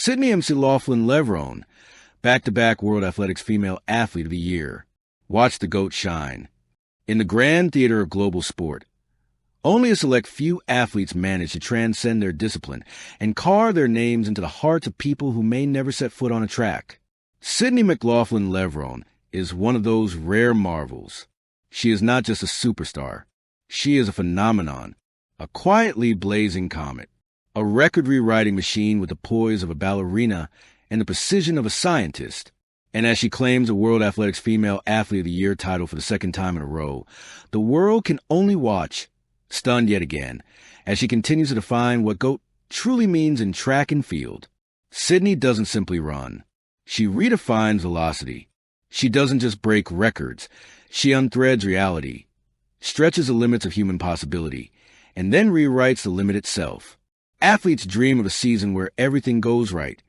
Sydney McLAUGHLIN LEVRONE, back-to-back World Athletics Female Athlete of the Year. Watch the GOAT shine. In the grand theater of global sport, only a select few athletes manage to transcend their discipline and carve their names into the hearts of people who may never set foot on a track. Sydney McLAUGHLIN LEVRONE is one of those rare marvels. She is not just a superstar. She is a phenomenon, a quietly blazing comet, a record-rewriting machine with the poise of a ballerina and the precision of a scientist. And as she claims a World Athletics Female Athlete of the Year title for the second time in a row, the world can only watch, stunned yet again, as she continues to define what GOAT truly means in track and field. Sydney doesn't simply run. She redefines velocity. She doesn't just break records. She unthreads reality, stretches the limits of human possibility, and then rewrites the limit itself. Athletes dream of a season where everything goes right.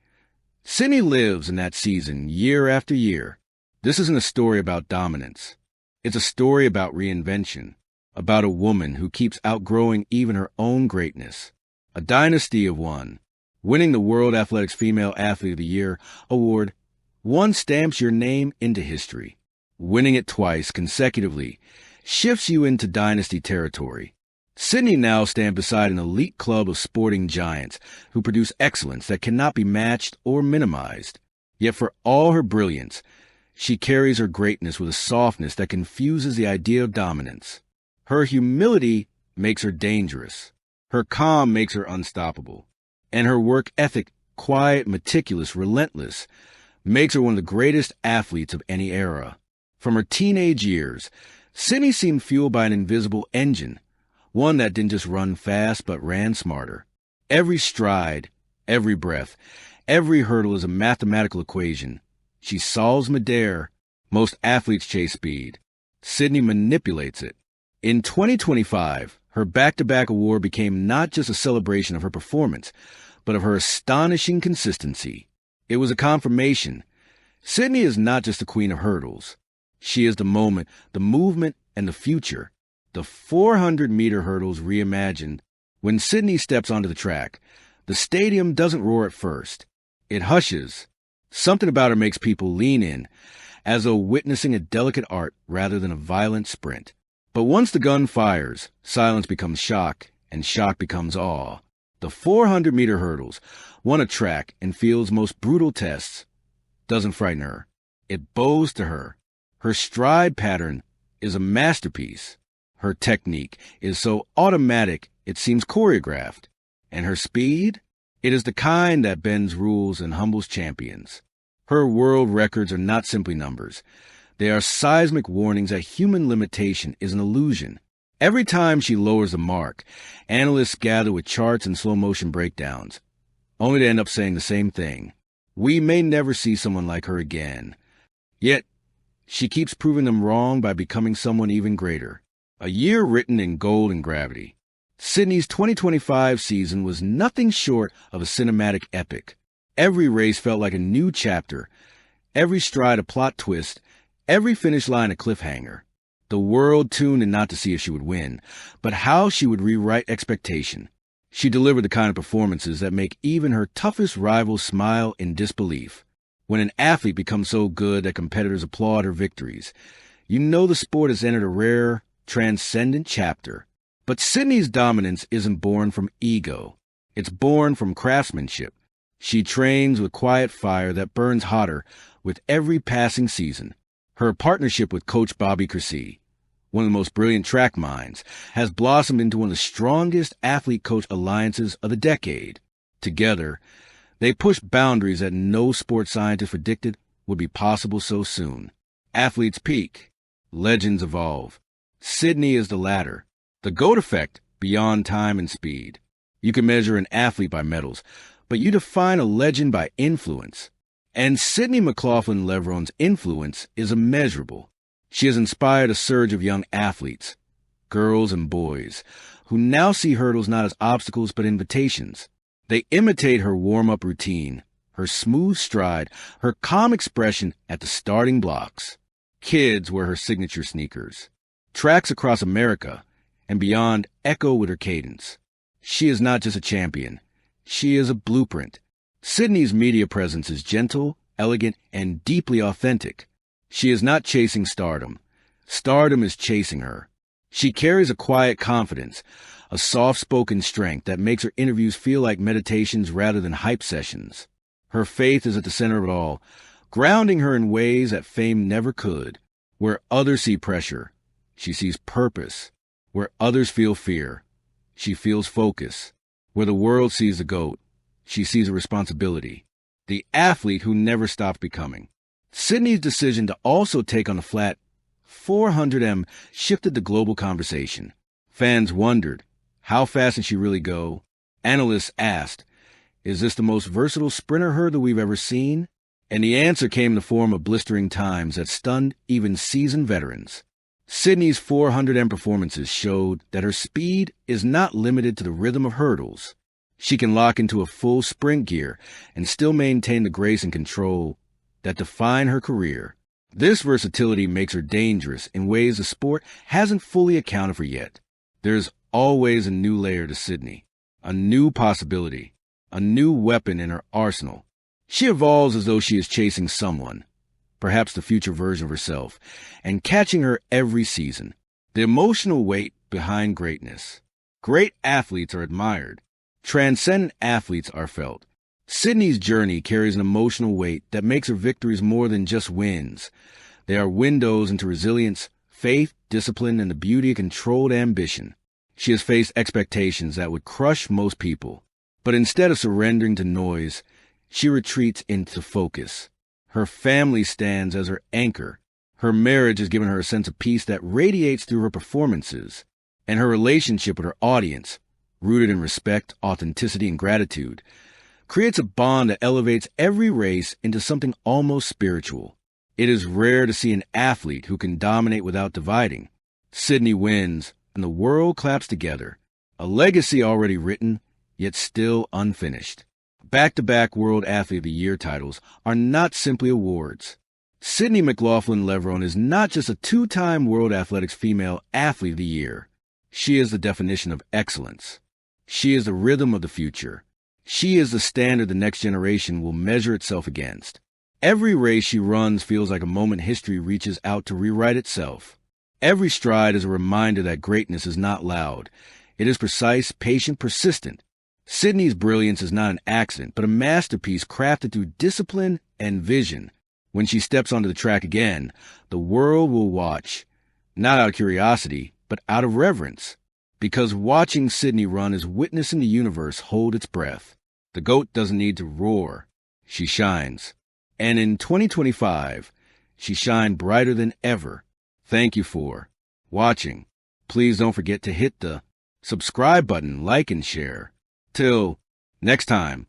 Sydney lives in that season year after year. This isn't a story about dominance. It's a story about reinvention, about a woman who keeps outgrowing even her own greatness. A dynasty of one. Winning the World Athletics Female Athlete of the Year award, one stamps your name into history. Winning it twice consecutively shifts you into dynasty territory. Sydney now stands beside an elite club of sporting giants who produce excellence that cannot be matched or minimized. Yet for all her brilliance, she carries her greatness with a softness that confuses the idea of dominance. Her humility makes her dangerous. Her calm makes her unstoppable. And her work ethic, quiet, meticulous, relentless, makes her one of the greatest athletes of any era. From her teenage years, Sydney seemed fueled by an invisible engine, one that didn't just run fast but ran smarter. Every stride, every breath, every hurdle is a mathematical equation. She solves midair. Most athletes chase speed. Sydney manipulates it. In 2025, her back-to-back award became not just a celebration of her performance, but of her astonishing consistency. It was a confirmation. Sydney is not just the queen of hurdles. She is the moment, the movement, and the future. The 400-meter hurdles reimagined. When Sydney steps onto the track, the stadium doesn't roar at first. It hushes. Something about her makes people lean in, as though witnessing a delicate art rather than a violent sprint. But once the gun fires, silence becomes shock, and shock becomes awe. The 400-meter hurdles, won a track and field's most brutal tests, doesn't frighten her. It bows to her. Her stride pattern is a masterpiece. Her technique is so automatic it seems choreographed. And her speed? It is the kind that bends rules and humbles champions. Her world records are not simply numbers. They are seismic warnings that human limitation is an illusion. Every time she lowers the mark, analysts gather with charts and slow-motion breakdowns, only to end up saying the same thing. We may never see someone like her again. Yet, she keeps proving them wrong by becoming someone even greater. A year written in gold and gravity. Sydney's 2025 season was nothing short of a cinematic epic. Every race felt like a new chapter, every stride a plot twist, every finish line a cliffhanger. The world tuned in not to see if she would win, but how she would rewrite expectation. She delivered the kind of performances that make even her toughest rivals smile in disbelief. When an athlete becomes so good that competitors applaud her victories, you know the sport has entered a rare, transcendent chapter. But Sydney's dominance isn't born from ego. It's born from craftsmanship. She trains with quiet fire that burns hotter with every passing season. Her partnership with Coach Bobby Kersee, one of the most brilliant track minds, has blossomed into one of the strongest athlete-coach alliances of the decade. Together, they push boundaries that no sports scientist predicted would be possible so soon. Athletes peak. Legends evolve. Sydney is the latter. The GOAT effect beyond time and speed. You can measure an athlete by medals, but you define a legend by influence. And Sydney McLAUGHLIN LEVRONE's influence is immeasurable. She has inspired a surge of young athletes, girls and boys, who now see hurdles not as obstacles but invitations. They imitate her warm-up routine, her smooth stride, her calm expression at the starting blocks. Kids wear her signature sneakers. Tracks across America and beyond echo with her cadence. She is not just a champion. She is a blueprint. Sydney's media presence is gentle, elegant, and deeply authentic. She is not chasing stardom. Stardom is chasing her. She carries a quiet confidence, a soft-spoken strength that makes her interviews feel like meditations rather than hype sessions. Her faith is at the center of it all, grounding her in ways that fame never could. Where others see pressure, she sees purpose. Where others feel fear, she feels focus. Where the world sees the GOAT, she sees a responsibility. The athlete who never stopped becoming. Sydney's decision to also take on the flat 400m shifted the global conversation. Fans wondered, how fast can she really go? Analysts asked, is this the most versatile sprinter hurdle we've ever seen? And the answer came in the form of blistering times that stunned even seasoned veterans. Sydney's 400m performances showed that her speed is not limited to the rhythm of hurdles. She can lock into a full sprint gear and still maintain the grace and control that define her career. This versatility makes her dangerous in ways the sport hasn't fully accounted for yet. There's always a new layer to Sydney, a new possibility, a new weapon in her arsenal. She evolves as though she is chasing someone, perhaps the future version of herself, and catching her every season. The emotional weight behind greatness. Great athletes are admired. Transcendent athletes are felt. Sydney's journey carries an emotional weight that makes her victories more than just wins. They are windows into resilience, faith, discipline, and the beauty of controlled ambition. She has faced expectations that would crush most people, but instead of surrendering to noise, she retreats into focus. Her family stands as her anchor. Her marriage has given her a sense of peace that radiates through her performances, and her relationship with her audience, rooted in respect, authenticity, and gratitude, creates a bond that elevates every race into something almost spiritual. It is rare to see an athlete who can dominate without dividing. Sydney wins, and the world claps together. A legacy already written, yet still unfinished. Back-to-back World Athlete of the Year titles are not simply awards. Sydney McLAUGHLIN LEVRONE is not just a two-time World Athletics Female Athlete of the Year. She is the definition of excellence. She is the rhythm of the future. She is the standard the next generation will measure itself against. Every race she runs feels like a moment history reaches out to rewrite itself. Every stride is a reminder that greatness is not loud. It is precise, patient, persistent. Sydney's brilliance is not an accident, but a masterpiece crafted through discipline and vision. When she steps onto the track again, the world will watch, not out of curiosity, but out of reverence. Because watching Sydney run is witnessing the universe hold its breath. The GOAT doesn't need to roar. She shines. And in 2025, she shined brighter than ever. Thank you for watching. Please don't forget to hit the subscribe button, like, and share. Till next time.